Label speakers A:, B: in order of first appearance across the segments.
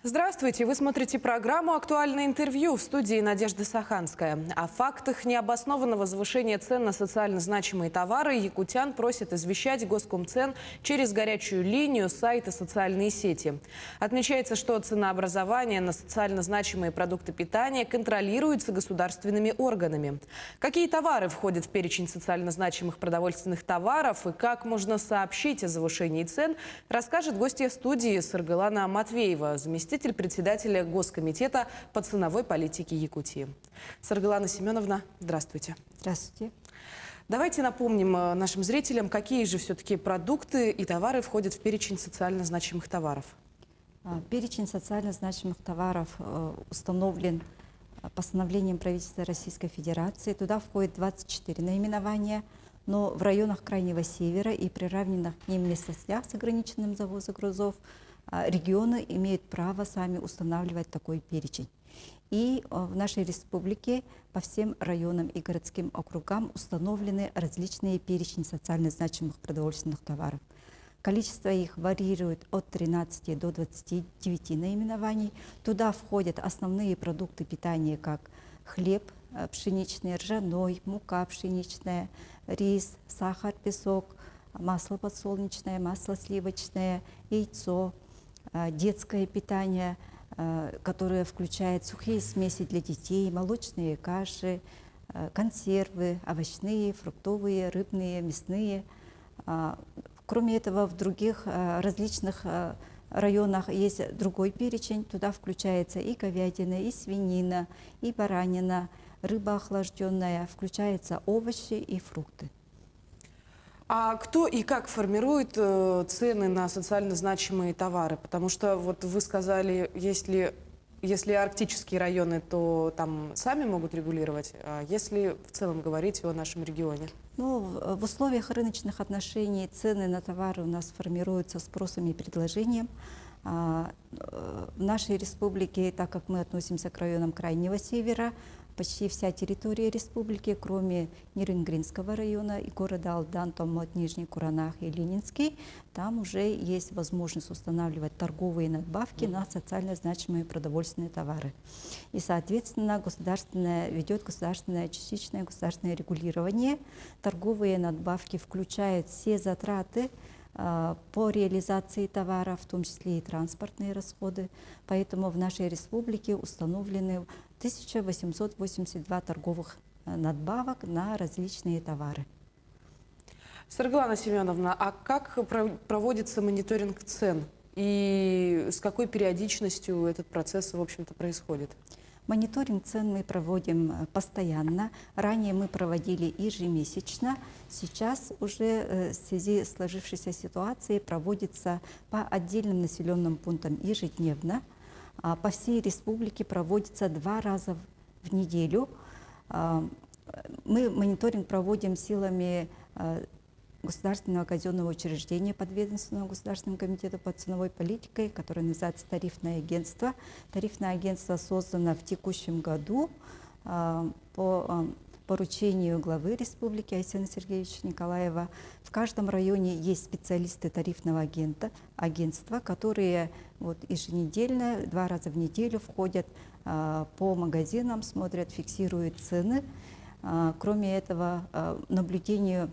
A: Здравствуйте! Вы смотрите программу «Актуальное интервью», в студии Надежда Саханская. О фактах необоснованного завышения цен на социально значимые товары якутян просят извещать Госкомцен через горячую линию, сайт и социальные сети. Отмечается, что ценообразование на социально значимые продукты питания контролируется государственными органами. Какие товары входят в перечень социально значимых продовольственных товаров и как можно сообщить о завышении цен, расскажет гостья студии Саргылана Матвеева, заместитель председателя Госкомитета по ценовой политике Якутии. Саргылана Семеновна, здравствуйте.
B: Здравствуйте.
A: Давайте напомним нашим зрителям, какие же все-таки продукты и товары входят в перечень социально значимых товаров.
B: Перечень социально значимых товаров установлен постановлением правительства Российской Федерации. Туда входит 24 наименования, но в районах Крайнего Севера и приравненных к ним местностях с ограниченным завозом грузов регионы имеют право сами устанавливать такой перечень. И в нашей республике по всем районам и городским округам установлены различные перечни социально значимых продовольственных товаров. Количество их варьирует от 13 до 29 наименований. Туда входят основные продукты питания, как хлеб пшеничный, ржаной, мука пшеничная, рис, сахар, песок, масло подсолнечное, масло сливочное, яйцо, детское питание, которое включает сухие смеси для детей, молочные каши, консервы, овощные, фруктовые, рыбные, мясные. Кроме этого, в других различных районах есть другой перечень. Туда включается и говядина, и свинина, и баранина, рыба охлажденная, включаются овощи и фрукты.
A: А кто и как формирует цены на социально значимые товары? Потому что вот вы сказали, если арктические районы, то там сами могут регулировать, а если в целом говорить о нашем регионе?
B: Ну, в условиях рыночных отношений цены на товары у нас формируются спросом и предложением. В нашей республике, так как мы относимся к районам Крайнего Севера, почти вся территория республики, кроме Нерюнгринского района и города Алдан, Томмот, Нижний Куранах и Ленинский, там уже есть возможность устанавливать торговые надбавки на социально значимые продовольственные товары. И, соответственно, ведет государственное, частичное государственное регулирование. Торговые надбавки включают все затраты по реализации товара, в том числе и транспортные расходы. Поэтому в нашей республике установлены 1882 торговых надбавок на различные товары.
A: Саргылана Семеновна, а как проводится мониторинг цен и с какой периодичностью этот процесс, в общем-то, происходит?
B: Мониторинг цен мы проводим постоянно. Ранее мы проводили ежемесячно. Сейчас уже в связи с сложившейся ситуацией проводится по отдельным населенным пунктам ежедневно. По всей республике проводится 2 раза в неделю. Мы мониторинг проводим силами государственного казенного учреждения, подведомственного Государственному комитету по ценовой политике, которое называется тарифное агентство. Тарифное агентство создано в текущем году по поручению главы республики Айсена Сергеевича Николаева. В каждом районе есть специалисты тарифного агентства, которые еженедельно, 2 раза в неделю входят по магазинам, смотрят, фиксируют цены. Кроме этого, наблюдение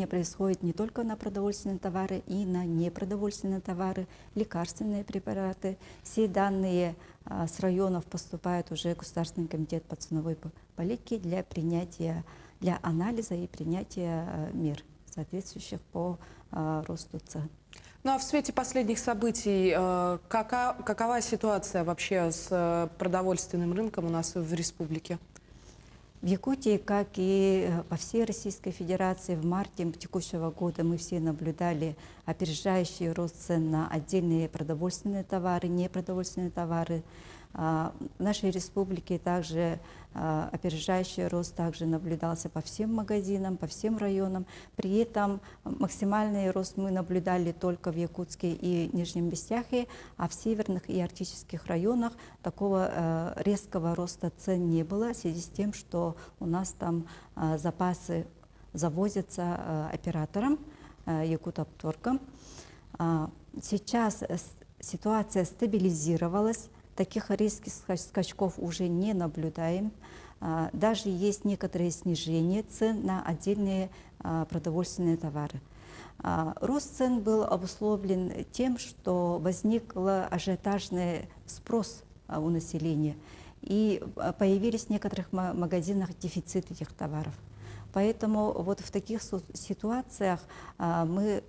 B: происходит не только на продовольственные товары и на непродовольственные товары, лекарственные препараты. Все данные с районов поступают уже в Государственный комитет по ценовой политике для анализа и принятия мер, соответствующих по росту цен.
A: Ну а в свете последних событий, какова ситуация вообще с продовольственным рынком у нас в республике?
B: В Якутии, как и по всей Российской Федерации, в марте текущего года мы все наблюдали опережающий рост цен на отдельные продовольственные товары, непродовольственные товары. В нашей республике также опережающий рост также наблюдался по всем магазинам, по всем районам. При этом максимальный рост мы наблюдали только в Якутске и Нижнем Бестяхе, а в северных и арктических районах такого резкого роста цен не было, в связи с тем, что у нас там запасы завозятся оператором, Якутопторгом. Сейчас ситуация стабилизировалась, таких резких скачков уже не наблюдаем. Даже есть некоторые снижения цен на отдельные продовольственные товары. Рост цен был обусловлен тем, что возник ажиотажный спрос у населения, и появились в некоторых магазинах дефицит этих товаров. Поэтому вот в таких ситуациях мы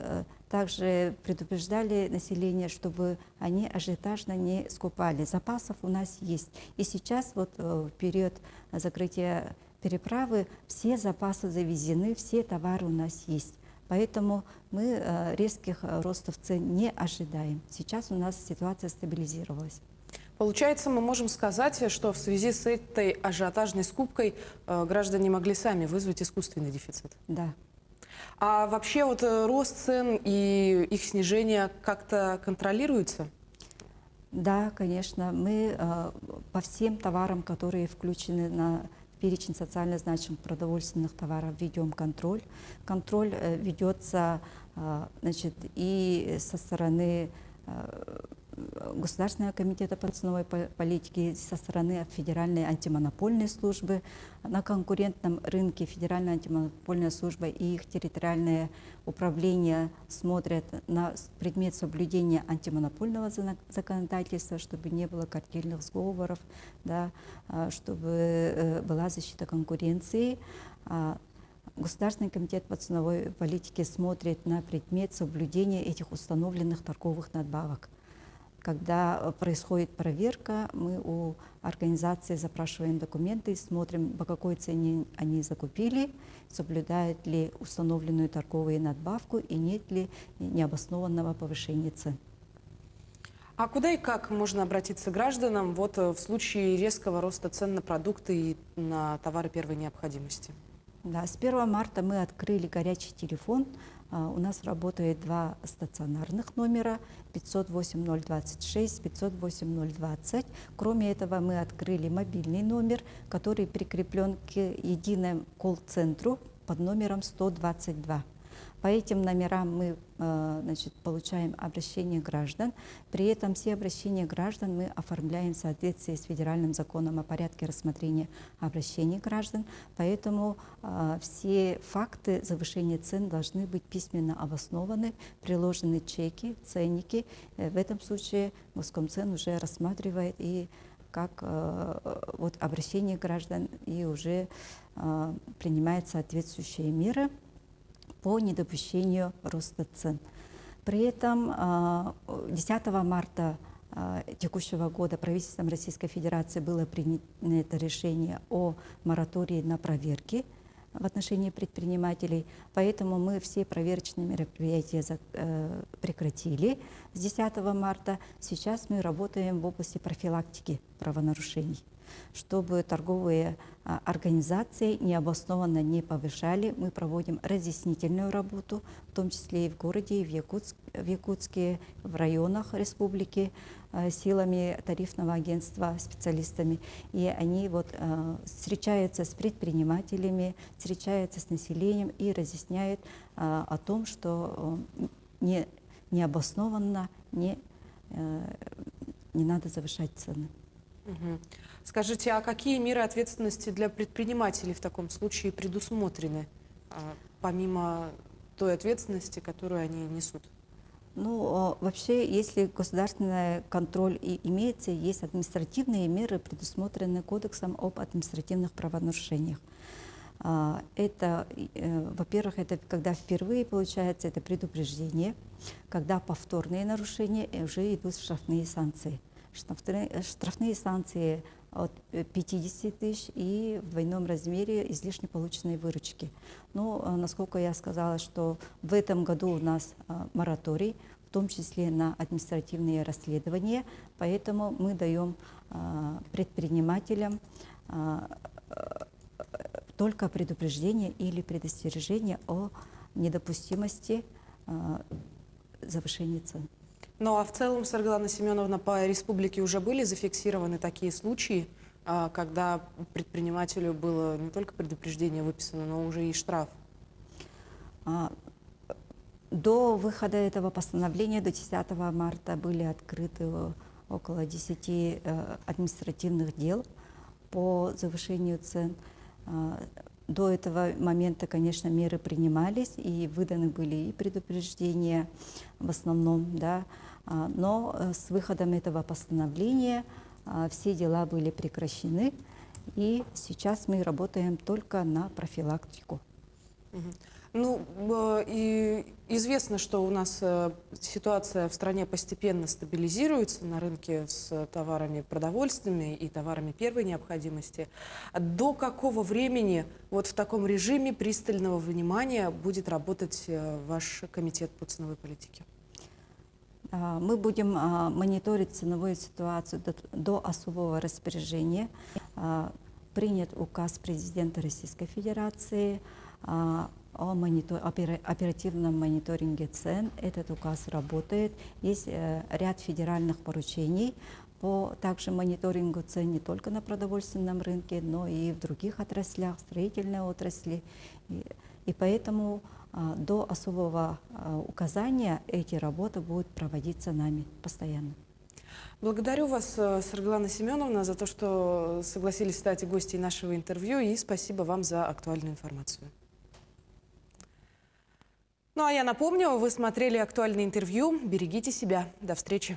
B: также предупреждали население, чтобы они ажиотажно не скупали. Запасов у нас есть. И сейчас вот в период закрытия переправы все запасы завезены, все товары у нас есть. Поэтому мы резких ростов цен не ожидаем. Сейчас у нас ситуация стабилизировалась.
A: Получается, мы можем сказать, что в связи с этой ажиотажной скупкой граждане могли сами вызвать искусственный дефицит.
B: Да.
A: А вообще вот рост цен и их снижение как-то контролируется?
B: Да, конечно. Мы по всем товарам, которые включены на перечень социально значимых продовольственных товаров, ведем контроль. Контроль ведется, значит, и со стороны Государственного комитета по ценовой политике, со стороны Федеральной антимонопольной службы. На конкурентном рынке Федеральная антимонопольная служба и их территориальное управление смотрят на предмет соблюдения антимонопольного законодательства, чтобы не было картельных сговоров, да, чтобы была защита конкуренции. Государственный комитет по ценовой политике смотрит на предмет соблюдения этих установленных торговых надбавок. Когда происходит проверка, мы у организации запрашиваем документы, смотрим, по какой цене они закупили, соблюдают ли установленную торговую надбавку и нет ли необоснованного повышения цен.
A: А куда и как можно обратиться к гражданам вот в случае резкого роста цен на продукты и на товары первой необходимости?
B: Да, с 1 марта мы открыли горячий телефон. У нас работает 2 стационарных номера 508-026, 508-020. Кроме этого, мы открыли мобильный номер, который прикреплен к единому колл-центру под номером 122. По этим номерам мы значит, получаем обращения граждан. При этом все обращения граждан мы оформляем в соответствии с федеральным законом о порядке рассмотрения обращений граждан. Поэтому все факты завышения цен должны быть письменно обоснованы, приложены чеки, ценники. В этом случае Госкомцен уже рассматривает и как вот обращение граждан и уже принимает соответствующие меры по недопущению роста цен. При этом 10 марта текущего года правительством Российской Федерации было принято решение о моратории на проверки в отношении предпринимателей, поэтому мы все проверочные мероприятия прекратили с 10 марта. Сейчас мы работаем в области профилактики правонарушений, чтобы торговые организации необоснованно не повышали. Мы проводим разъяснительную работу, в том числе и в городе, и в Якутске, в районах республики, силами тарифного агентства, специалистами. И они вот встречаются с предпринимателями, встречаются с населением и разъясняют о том, что необоснованно не надо завышать цены.
A: Угу. Скажите, а какие меры ответственности для предпринимателей в таком случае предусмотрены, помимо той ответственности, которую они несут?
B: Ну, вообще, если государственный контроль и имеется, есть административные меры, предусмотренные Кодексом об административных правонарушениях. Это, во-первых, это когда впервые получается это предупреждение, когда повторные нарушения уже идут штрафные санкции. Штрафные санкции от 50 тысяч и в двойном размере излишне полученной выручки. Но, насколько я сказала, что в этом году у нас мораторий, в том числе на административные расследования, поэтому мы даем предпринимателям только предупреждение или предостережение о недопустимости завышения цен.
A: Ну а в целом, Саргалана Семеновна, по республике уже были зафиксированы такие случаи, когда предпринимателю было не только предупреждение выписано, но уже и штраф?
B: До выхода этого постановления, до 10 марта, были открыты около 10 административных дел по завышению цен. До этого момента, конечно, меры принимались, и выданы были и предупреждения в основном, да, но с выходом этого постановления все дела были прекращены, и сейчас мы работаем только на профилактику.
A: Ну, и известно, что у нас ситуация в стране постепенно стабилизируется на рынке с товарами продовольственными и товарами первой необходимости. До какого времени вот в таком режиме пристального внимания будет работать ваш комитет по ценовой политике?
B: Мы будем мониторить ценовую ситуацию до особого распоряжения. Принят указ президента Российской Федерации о оперативном мониторинге цен. Этот указ работает. Есть ряд федеральных поручений по также мониторингу цен не только на продовольственном рынке, но и в других отраслях, строительной отрасли. И поэтому до особого указания эти работы будут проводиться нами постоянно.
A: Благодарю вас, Сарглана Семеновна, за то, что согласились стать гостьей нашего интервью, и спасибо вам за актуальную информацию. Ну а я напомню, вы смотрели актуальное интервью. Берегите себя. До встречи.